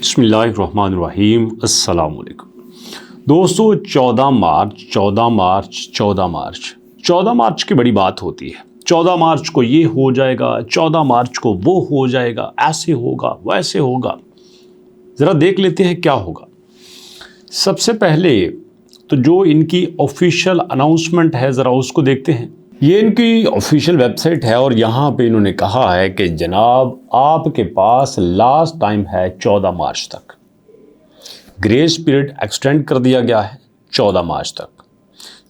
बिस्मिल्लाहिर्रहमानिर्रहीम। अस्सलाम वालेकुम दोस्तों। 14 मार्च की बड़ी बात होती है। 14 मार्च को ये हो जाएगा, 14 मार्च को वो हो जाएगा, ऐसे होगा वैसे होगा। ज़रा देख लेते हैं क्या होगा। सबसे पहले तो जो इनकी ऑफिशियल अनाउंसमेंट है ज़रा उसको देखते हैं। ये इनकी ऑफिशियल वेबसाइट है और यहाँ पे इन्होंने कहा है कि जनाब आपके पास लास्ट टाइम है 14 मार्च तक। ग्रेस पीरियड एक्सटेंड कर दिया गया है 14 मार्च तक।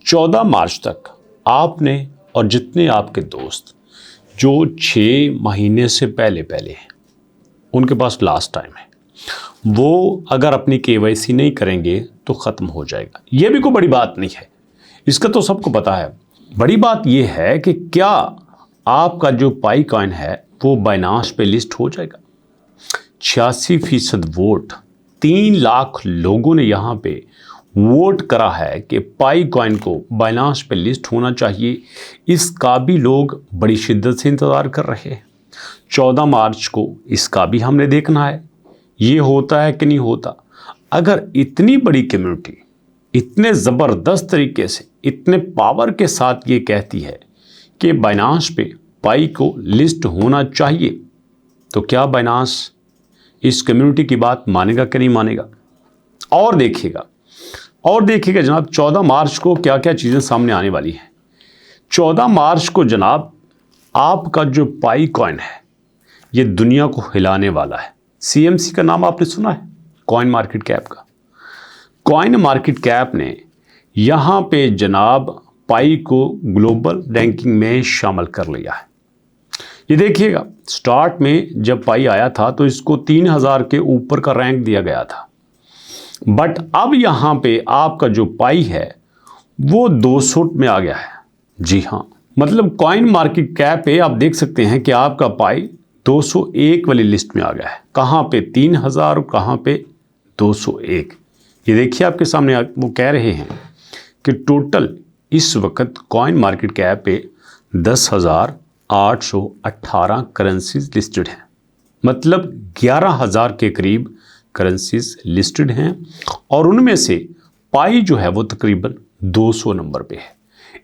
14 मार्च तक आपने और जितने आपके दोस्त जो 6 महीने से पहले हैं उनके पास लास्ट टाइम है। वो अगर अपनी KYC नहीं करेंगे तो ख़त्म हो जाएगा। ये भी कोई बड़ी बात नहीं है, इसका तो सबको पता है। बड़ी बात यह है कि क्या आपका जो पाई कॉइन है वो बाइनांस पे लिस्ट हो जाएगा। 86% वोट, 3 लाख लोगों ने यहाँ पे वोट करा है कि पाई कॉइन को बाइनांस पे लिस्ट होना चाहिए। इसका भी लोग बड़ी शिद्दत से इंतज़ार कर रहे हैं। 14 मार्च को इसका भी हमने देखना है ये होता है कि नहीं होता। अगर इतनी बड़ी कम्युनिटी इतने ज़बरदस्त तरीके से इतने पावर के साथ ये कहती है कि बाइनांस पे पाई को लिस्ट होना चाहिए, तो क्या बाइनांस इस कम्युनिटी की बात मानेगा कि नहीं मानेगा। और देखिएगा जनाब 14 मार्च को क्या क्या चीज़ें सामने आने वाली हैं। 14 मार्च को जनाब आपका जो पाई कॉइन है ये दुनिया को हिलाने वाला है। CMC का नाम आपने सुना है, कॉइन मार्केट कैप का। कॉइन मार्केट कैप ने यहाँ पे जनाब पाई को ग्लोबल रैंकिंग में शामिल कर लिया है। ये देखिएगा स्टार्ट में जब पाई आया था तो इसको 3000 के ऊपर का रैंक दिया गया था, बट अब यहाँ पे आपका जो पाई है वो 200 में आ गया है। जी हाँ, मतलब कॉइन मार्केट कैप पे आप देख सकते हैं कि आपका पाई 201 वाली लिस्ट में आ गया है। कहाँ पे 3000 और कहाँ पे 201। ये देखिए आपके सामने वो कह रहे हैं कि टोटल इस वक्त कॉइन मार्केट कैप पे 10,818 करेंसीज लिस्टेड हैं। मतलब 11,000 के करीब करेंसीज लिस्टेड हैं और उनमें से पाई जो है वो तकरीबन 200 नंबर पे है।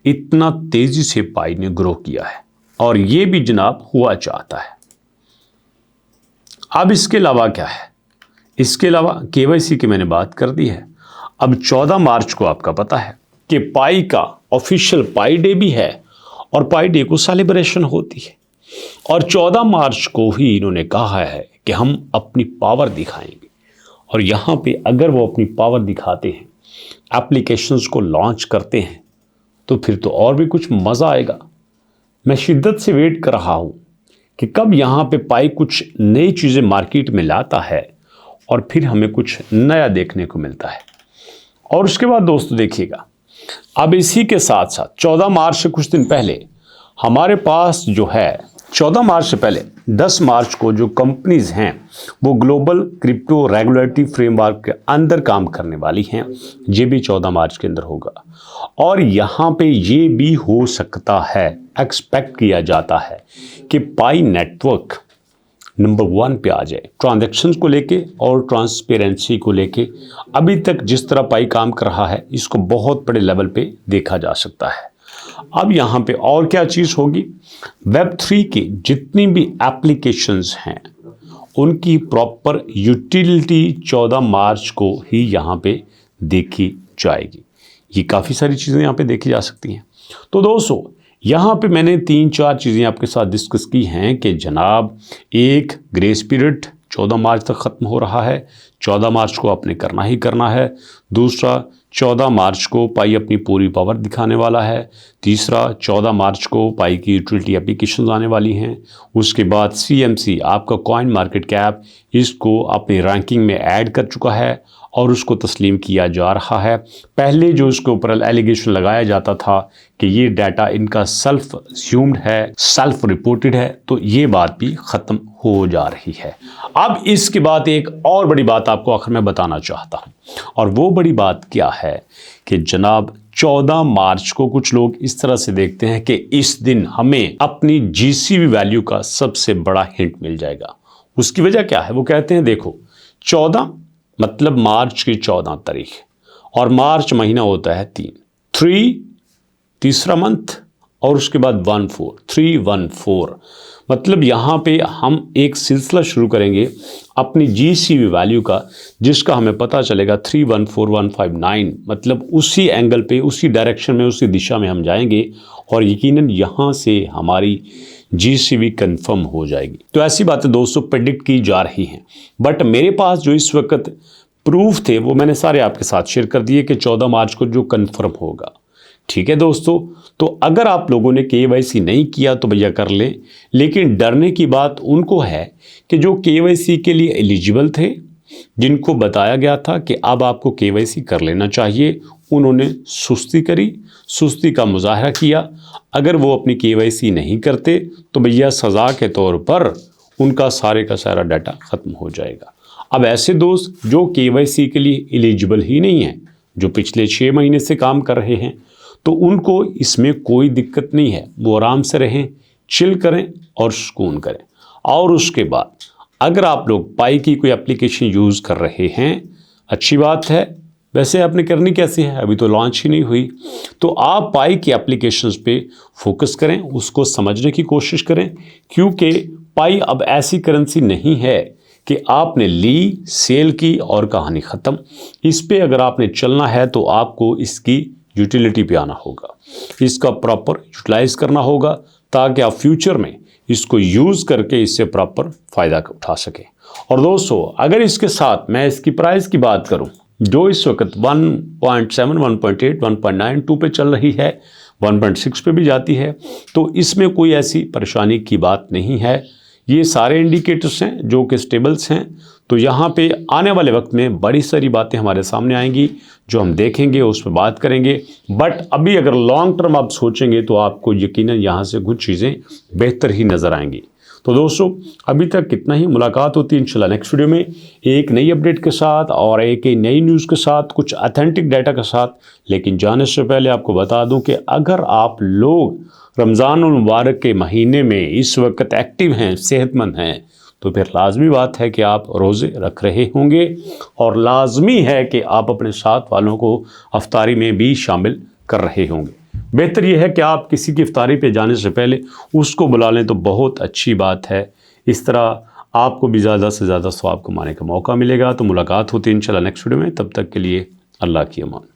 इतना तेज़ी से पाई ने ग्रो किया है और ये भी जनाब हुआ चाहता है। अब इसके अलावा क्या है, इसके अलावा KYC की मैंने बात कर दी है। अब 14 मार्च को आपका पता है कि पाई का ऑफिशियल पाई डे भी है और पाई डे को सेलिब्रेशन होती है। और 14 मार्च को ही इन्होंने कहा है कि हम अपनी पावर दिखाएंगे। और यहाँ पे अगर वो अपनी पावर दिखाते हैं, एप्लीकेशंस को लॉन्च करते हैं, तो फिर तो और भी कुछ मज़ा आएगा। मैं शिद्दत से वेट कर रहा हूँ कि कब यहाँ पे पाई कुछ नई चीज़ें मार्केट में लाता है और फिर हमें कुछ नया देखने को मिलता है। और उसके बाद दोस्तों देखिएगा, अब इसी के साथ साथ 14 मार्च से कुछ दिन पहले हमारे पास जो है 14 मार्च से पहले 10 मार्च को जो कंपनीज़ हैं वो ग्लोबल क्रिप्टो रेगुलेटरी फ्रेमवर्क के अंदर काम करने वाली हैं। ये भी 14 मार्च के अंदर होगा और यहाँ पे ये भी हो सकता है, एक्सपेक्ट किया जाता है कि पाई नेटवर्क नंबर 1 पे आ जाए ट्रांजैक्शंस को लेके और ट्रांसपेरेंसी को लेके। अभी तक जिस तरह पाई काम कर रहा है इसको बहुत बड़े लेवल पे देखा जा सकता है। अब यहाँ पे और क्या चीज़ होगी, Web3 की जितनी भी एप्लीकेशंस हैं उनकी प्रॉपर यूटिलिटी 14 मार्च को ही यहाँ पे देखी जाएगी। ये काफ़ी सारी चीज़ें यहाँ पे देखी जा सकती हैं। तो दोस्तों यहाँ पे मैंने 3-4 चीज़ें आपके साथ डिस्कस की हैं कि जनाब एक ग्रेस पीरियड 14 मार्च तक ख़त्म हो रहा है, 14 मार्च को आपने करना ही करना है। दूसरा 14 मार्च को पाई अपनी पूरी पावर दिखाने वाला है। तीसरा 14 मार्च को पाई की यूटिलिटी एप्लीकेशन आने वाली हैं। उसके बाद CMC आपका कॉइन मार्केट कैप इसको अपनी रैंकिंग में ऐड कर चुका है और उसको तस्लीम किया जा रहा है। पहले जो इसके ऊपर एलिगेशन लगाया जाता था कि ये डाटा इनका सेल्फ अस्यूम्ड है, सेल्फ रिपोर्टेड है, तो ये बात भी ख़त्म हो जा रही है। अब इसके बाद एक और बड़ी बात आपको आखिर में बताना चाहता हूँ और वो बड़ी बात क्या है कि जनाब 14 मार्च को कुछ लोग इस तरह से देखते हैं कि इस दिन हमें अपनी GCV वैल्यू का सबसे बड़ा हिंट मिल जाएगा। उसकी वजह क्या है, वो कहते हैं देखो 14 मतलब मार्च की 14 तारीख, और मार्च महीना होता है 3 तीसरा मंथ, और उसके बाद 14 314 मतलब यहाँ पे हम एक सिलसिला शुरू करेंगे अपनी GCV वैल्यू का, जिसका हमें पता चलेगा 314159, मतलब उसी एंगल पे, उसी डायरेक्शन में, उसी दिशा में हम जाएंगे और यकीनन यहाँ से हमारी GCV कंफर्म हो जाएगी। तो ऐसी बातें दोस्तों प्रेडिक्ट की जा रही हैं, बट मेरे पास जो इस वक्त प्रूफ थे वो मैंने सारे आपके साथ शेयर कर दिए कि 14 मार्च को जो कंफर्म होगा। ठीक है दोस्तों, तो अगर आप लोगों ने KYC नहीं किया तो भैया कर लें, लेकिन डरने की बात उनको है कि जो KYC के लिए एलिजिबल थे, जिनको बताया गया था कि अब आपको KYC कर लेना चाहिए, उन्होंने सुस्ती करी, सुस्ती का मुजाहरा किया। अगर वो अपनी KYC नहीं करते तो भैया सज़ा के तौर पर उनका सारे का सारा डाटा ख़त्म हो जाएगा। अब ऐसे दोस्त जो KYC के लिए एलिजिबल ही नहीं हैं, जो पिछले 6 महीने से काम कर रहे हैं, तो उनको इसमें कोई दिक्कत नहीं है, वो आराम से रहें, चिल करें और सुकून करें। और उसके बाद अगर आप लोग पाई की कोई एप्लीकेशन यूज़ कर रहे हैं, अच्छी बात है, वैसे आपने करनी कैसे है, अभी तो लॉन्च ही नहीं हुई, तो आप पाई की एप्लीकेशंस पे फोकस करें, उसको समझने की कोशिश करें, क्योंकि पाई अब ऐसी करेंसी नहीं है कि आपने ली, सेल की और कहानी ख़त्म। इस पे अगर आपने चलना है तो आपको इसकी यूटिलिटी पे आना होगा, इसका प्रॉपर यूटिलाइज करना होगा, ताकि आप फ्यूचर में इसको यूज़ करके इससे प्रॉपर फ़ायदा उठा सकें। और दोस्तों अगर इसके साथ मैं इसकी प्राइस की बात करूं, जो इस वक्त 1.7, 1.8, 1.92 पे चल रही है, 1.6 पे भी जाती है, तो इसमें कोई ऐसी परेशानी की बात नहीं है। ये सारे इंडिकेटर्स हैं जो कि स्टेबल्स हैं। तो यहाँ पे आने वाले वक्त में बड़ी सारी बातें हमारे सामने आएंगी जो हम देखेंगे, उस पर बात करेंगे। बट अभी अगर लॉन्ग टर्म आप सोचेंगे तो आपको यकीनन यहाँ से कुछ चीज़ें बेहतर ही नज़र आएंगी। तो दोस्तों अभी तक कितना ही, मुलाकात होती है इंशाल्लाह नेक्स्ट वीडियो में एक नई अपडेट के साथ और एक नई न्यूज़ के साथ, कुछ ऑथेंटिक डाटा के साथ। लेकिन जाने से पहले आपको बता दूं कि अगर आप लोग रमज़ान मुबारक के महीने में इस वक्त एक्टिव हैं, सेहतमंद हैं, तो फिर लाजमी बात है कि आप रोज़े रख रहे होंगे, और लाजमी है कि आप अपने साथ वालों को अफ्तारी में भी शामिल कर रहे होंगे। बेहतर यह है कि आप किसी की इफ्तारी पे जाने से पहले उसको बुला लें तो बहुत अच्छी बात है। इस तरह आपको भी ज़्यादा से ज़्यादा सवाब कमाने का मौका मिलेगा। तो मुलाकात होती है इंशाल्लाह नेक्स्ट वीडियो में, तब तक के लिए अल्लाह की अमान।